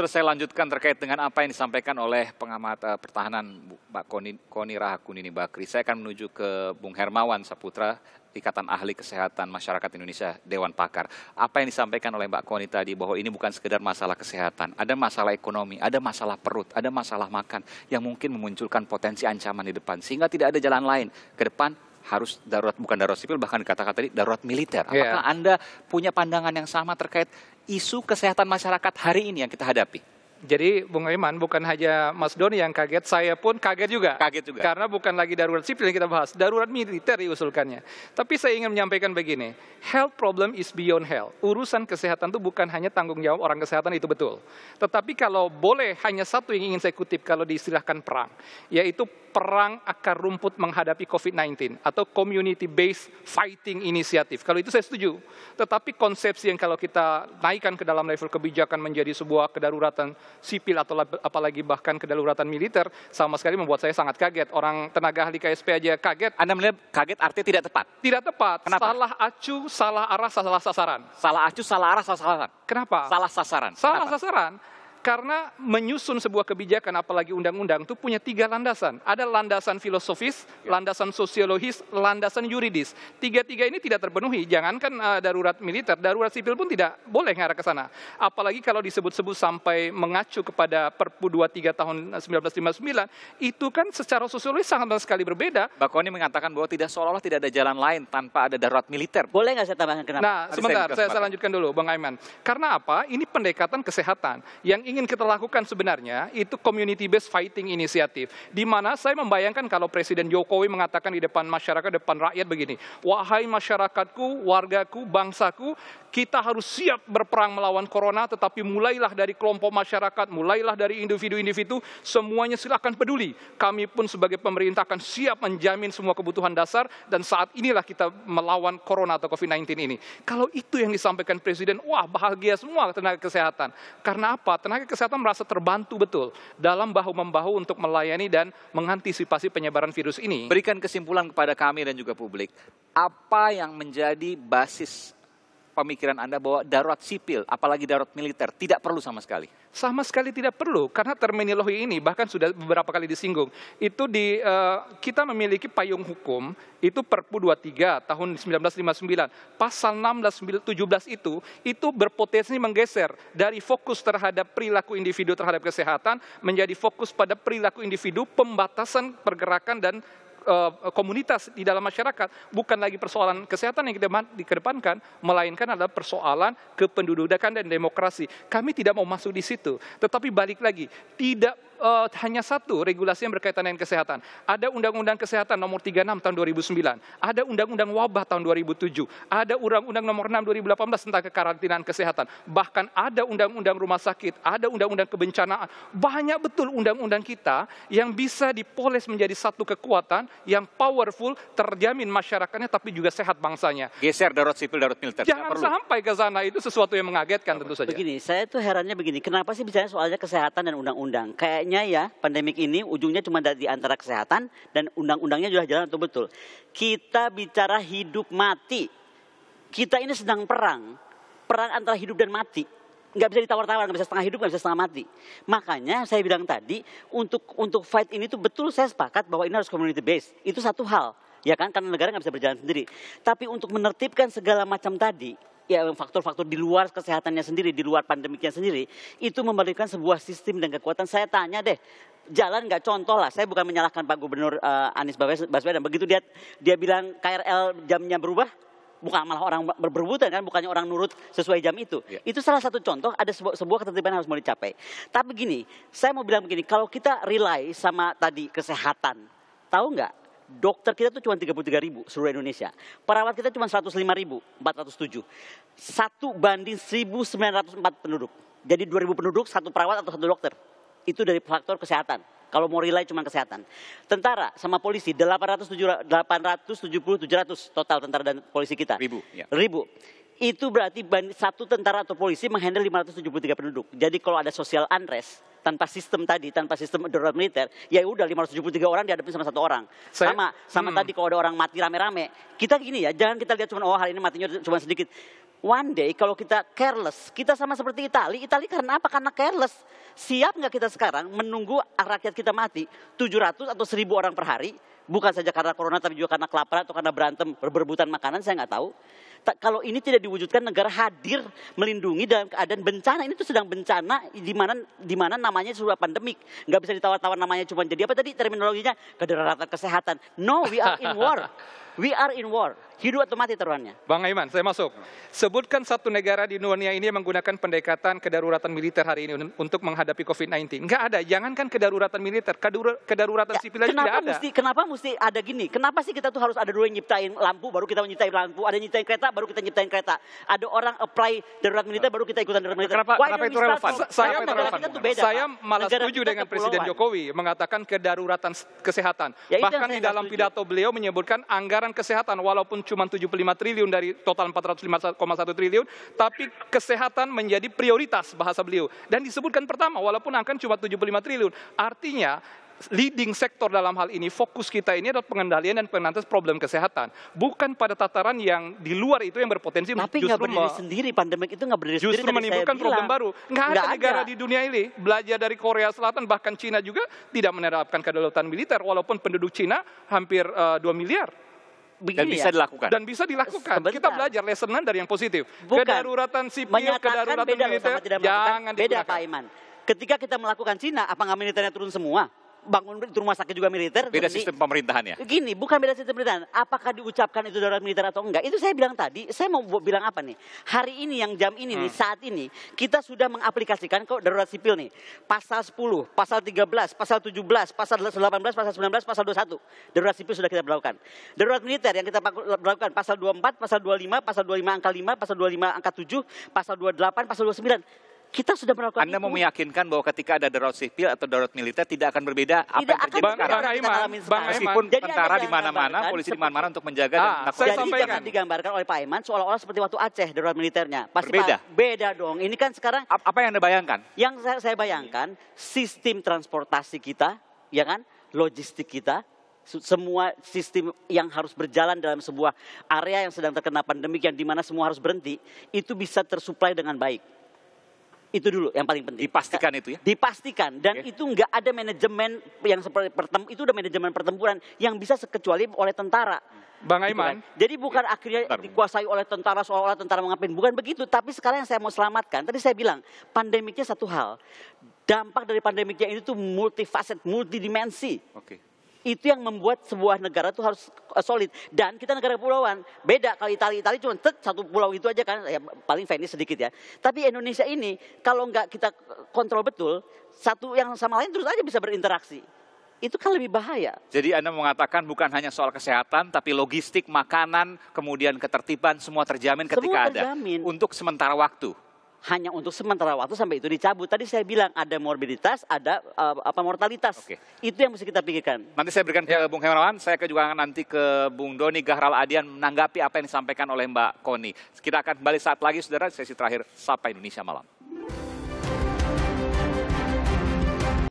Terus saya lanjutkan terkait dengan apa yang disampaikan oleh pengamat pertahanan Mbak Koni Rahakunini Bakri. Saya akan menuju ke Bung Hermawan Saputra, Ikatan Ahli Kesehatan Masyarakat Indonesia, Dewan Pakar. Apa yang disampaikan oleh Mbak Koni tadi bahwa ini bukan sekedar masalah kesehatan, ada masalah ekonomi, ada masalah perut, ada masalah makan yang mungkin memunculkan potensi ancaman di depan. Sehingga tidak ada jalan lain ke depan, harus darurat, bukan darurat sipil, bahkan dikatakan tadi darurat militer. Apakah Anda punya pandangan yang sama terkait isu kesehatan masyarakat hari ini yang kita hadapi? Jadi Bung Iman, bukan hanya Mas Doni yang kaget, saya pun kaget juga. Kaget juga. Karena bukan lagi darurat sipil yang kita bahas, darurat militer diusulkannya. Tapi saya ingin menyampaikan begini, health problem is beyond health. Urusan kesehatan itu bukan hanya tanggung jawab orang kesehatan, itu betul. Tetapi kalau boleh hanya satu yang ingin saya kutip kalau diistilahkan perang, yaitu perang akar rumput menghadapi COVID-19 atau community-based fighting initiative. Kalau itu saya setuju. Tetapi konsepsi yang kalau kita naikkan ke dalam level kebijakan menjadi sebuah kedaruratan sipil atau apalagi bahkan kedaruratan militer, sama sekali membuat saya sangat kaget. Orang tenaga ahli KSP aja kaget. Anda melihat kaget artinya tidak tepat? Tidak tepat. Kenapa? Salah acu, salah arah, salah sasaran. Salah acu, salah arah, salah sasaran. Kenapa? Salah sasaran. Salah Kenapa? sasaran. Karena menyusun sebuah kebijakan, apalagi undang-undang, itu punya 3 landasan. Ada landasan filosofis, landasan sosiologis, landasan yuridis. 3-3 ini tidak terpenuhi. Jangankan darurat militer, darurat sipil pun tidak boleh ngarah ke sana. Apalagi kalau disebut-sebut sampai mengacu kepada Perpu 23 tahun 1959, itu kan secara sosiologis sangat sekali berbeda. Mbak Koni mengatakan bahwa seolah-olah tidak ada jalan lain tanpa ada darurat militer. Boleh nggak saya tambahkan kenapa? Nah, sebentar, saya lanjutkan dulu, Bang Aiman. Karena apa? Ini pendekatan kesehatan. Yang ingin kita lakukan sebenarnya itu community-based fighting initiative. Di mana saya membayangkan kalau Presiden Jokowi mengatakan di depan masyarakat, depan rakyat begini, wahai masyarakatku, wargaku, bangsaku, kita harus siap berperang melawan corona, tetapi mulailah dari kelompok masyarakat, mulailah dari individu-individu, semuanya silakan peduli. Kami pun sebagai pemerintah akan siap menjamin semua kebutuhan dasar, dan saat inilah kita melawan corona atau COVID-19 ini. Kalau itu yang disampaikan Presiden, wah bahagia semua tenaga kesehatan. Karena apa? Tenaga kesehatan merasa terbantu betul dalam bahu-membahu untuk melayani dan mengantisipasi penyebaran virus ini. Berikan kesimpulan kepada kami dan juga publik, apa yang menjadi basis pemikiran Anda bahwa darurat sipil, apalagi darurat militer, tidak perlu sama sekali? Sama sekali tidak perlu, karena terminologi ini bahkan sudah beberapa kali disinggung. Itu kita memiliki payung hukum, itu Perpu 23 tahun 1959. Pasal 16, 17 itu berpotensi menggeser dari fokus terhadap perilaku individu terhadap kesehatan, menjadi fokus pada perilaku individu, pembatasan pergerakan dan komunitas di dalam masyarakat. Bukan lagi persoalan kesehatan yang dikedepankan, melainkan adalah persoalan kependudukan dan demokrasi. Kami tidak mau masuk di situ. Tetapi balik lagi, tidak hanya satu regulasi yang berkaitan dengan kesehatan. Ada Undang-Undang Kesehatan nomor 36 tahun 2009. Ada Undang-Undang Wabah tahun 2007. Ada Undang-Undang nomor 6 2018 tentang kekarantinaan kesehatan. Bahkan ada Undang-Undang Rumah Sakit, ada Undang-Undang Kebencanaan. Banyak betul undang-undang kita yang bisa dipoles menjadi satu kekuatan yang powerful, terjamin masyarakatnya tapi juga sehat bangsanya. Geser darurat sipil, darurat militer. Jangan sampai ke sana, itu sesuatu yang mengagetkan tentu saja. Begini, saya tuh herannya begini, kenapa sih bicaranya soalnya kesehatan dan undang-undang? Kayaknya ya, pandemik ini ujungnya cuma di antara kesehatan dan undang-undangnya sudah jalan atau betul. Kita bicara hidup mati. Kita ini sedang perang antara hidup dan mati. Nggak bisa ditawar-tawar, nggak bisa setengah hidup, nggak bisa setengah mati. Makanya saya bilang tadi, untuk fight ini tuh betul saya sepakat bahwa ini harus community based. Itu satu hal, ya kan? Karena negara nggak bisa berjalan sendiri. Tapi untuk menertibkan segala macam tadi, ya faktor-faktor di luar kesehatannya sendiri, di luar pandemiknya sendiri, itu memerlukan sebuah sistem dan kekuatan. Saya tanya deh, jalan nggak, contoh lah, saya bukan menyalahkan Pak Gubernur Anies Baswedan, begitu dia bilang KRL jamnya berubah, bukan malah orang berebutan kan, bukannya orang nurut sesuai jam itu. Ya. Itu salah satu contoh, ada sebuah ketertiban yang harus mau dicapai. Tapi gini, saya mau bilang begini, kalau kita rely sama tadi kesehatan, tahu nggak? Dokter kita tuh cuma 33.000 seluruh Indonesia. Perawat kita cuma 105.407. 1:1.904 penduduk. Jadi 2.000 penduduk, 1 perawat atau 1 dokter. Itu dari faktor kesehatan. Kalau mau rely cuma kesehatan. Tentara sama polisi 870-700 total tentara dan polisi kita. Ribu. Itu berarti satu tentara atau polisi menghandle 573 penduduk. Jadi kalau ada social unrest tanpa sistem tadi, tanpa sistem darurat militer, ya udah 573 orang dihadapi sama 1 orang. Sama tadi kalau ada orang mati rame-rame, kita gini ya, jangan kita lihat cuma hari ini matinya cuma sedikit. One day kalau kita careless, kita sama seperti Italia. Italia karena apa? Karena careless. Siap nggak kita sekarang menunggu rakyat kita mati 700 atau 1000 orang per hari? Bukan saja karena corona tapi juga karena kelaparan atau karena berantem berebutan makanan, saya nggak tahu. Kalau ini tidak diwujudkan, negara hadir melindungi dalam keadaan bencana. Ini tuh sedang bencana di mana namanya sudah pandemik. Nggak bisa ditawar-tawar namanya cuma jadi apa tadi terminologinya? Kedaruratan kesehatan. No, we are in war. We are in war. Hidup atau mati taruhannya. Bang Aiman, saya masuk. Sebutkan satu negara di dunia ini yang menggunakan pendekatan kedaruratan militer hari ini untuk menghadapi COVID-19. Nggak ada. Jangankan kedaruratan militer, kedaruratan sipil aja tidak ada. Kenapa mesti ada gini? Kenapa sih kita tuh harus ada dulu yang nyiptain lampu, baru kita nyiptain lampu. Ada nyiptain kereta, baru kita nyiptain kereta. Ada orang apply darurat militer, baru kita ikutan darurat militer. Kenapa itu relevan? Saya malah setuju dengan Presiden Jokowi mengatakan kedaruratan kesehatan. Bahkan di dalam pidato beliau menyebutkan anggaran kesehatan walaupun cuma 75 triliun dari total 405,1 triliun, tapi kesehatan menjadi prioritas bahasa beliau. Dan disebutkan pertama, walaupun angka cuma 75 triliun. Artinya, leading sektor dalam hal ini, fokus kita ini adalah pengendalian dan penanganan problem kesehatan. Bukan pada tataran yang di luar itu yang berpotensi tapi nggak berdiri sendiri, pandemik itu nggak berdiri sendiri. Justru menimbulkan problem baru. Nggak ada negara di dunia ini, belajar dari Korea Selatan, bahkan Cina juga tidak menerapkan kedaulatan militer, walaupun penduduk Cina hampir 2 miliar. Dan bisa dilakukan. Dan bisa dilakukan. Sebentar. Kita belajar lesson dari yang positif. Bukan. Kedaruratan sipil, kedaruratan militer, jangan beda digunakan. Pak Iman. Ketika kita melakukan Cina, apa nggak militernya turun semua? Bangun itu rumah sakit juga militer. Beda sistem pemerintahannya. Gini, bukan beda sistem pemerintahan. Apakah diucapkan itu darurat militer atau enggak? Itu saya bilang tadi. Saya mau bilang apa nih? Hari ini yang jam ini nih, saat ini kita sudah mengaplikasikan kok darurat sipil nih. Pasal 10, pasal 13, pasal 17, pasal 18, pasal 19, pasal 21. Darurat sipil sudah kita berlakukan. Darurat militer yang kita berlakukan pasal 24, pasal 25, pasal 25 angka 5, pasal 25 angka 7, pasal 28, pasal 29. Kita sudah melakukan Anda mau meyakinkan bahwa ketika ada darurat sipil atau darurat militer tidak akan berbeda apa yang terjadi sekarang? Meskipun tentara di mana-mana, polisi di mana-mana untuk menjaga dan melakukan. Jadi jangan digambarkan oleh Pak Aiman seolah-olah seperti waktu Aceh darurat militernya. Pasti berbeda. Beda dong. Ini kan sekarang Apa yang Anda bayangkan? Yang saya bayangkan sistem transportasi kita, ya kan, logistik kita, semua sistem yang harus berjalan dalam sebuah area yang sedang terkena pandemik yang dimana semua harus berhenti, itu bisa tersuplai dengan baik. Itu dulu yang paling penting. Dipastikan itu ya? Dipastikan. Dan itu nggak ada manajemen yang seperti itu udah manajemen pertempuran yang bisa kecuali oleh tentara. Bang Aiman. Jadi bukan akhirnya dikuasai oleh tentara seolah-olah tentara mau ngapain. Bukan begitu. Tapi sekarang yang saya mau selamatkan. Tadi saya bilang pandemiknya satu hal. Dampak dari pandemiknya itu tuh multifaset, multidimensi. Oke. Itu yang membuat sebuah negara itu harus solid. Dan kita negara kepulauan. Beda kalau Italia cuma satu pulau itu aja kan. Ya, paling Venice sedikit ya. Tapi Indonesia ini kalau nggak kita kontrol betul, satu yang sama lain terus aja bisa berinteraksi. Itu kan lebih bahaya. Jadi Anda mengatakan bukan hanya soal kesehatan, tapi logistik, makanan, kemudian ketertiban, semua terjamin ketika ada. Untuk sementara waktu. Hanya untuk sementara waktu sampai itu dicabut. Tadi saya bilang ada morbiditas, ada mortalitas. Oke. Itu yang mesti kita pikirkan. Nanti saya berikan ke Bung Hermawan, saya juga nanti ke Bung Doni Gahral Adian menanggapi apa yang disampaikan oleh Mbak Koni. Kita akan kembali saat lagi, saudara, sesi terakhir Sapa Indonesia Malam.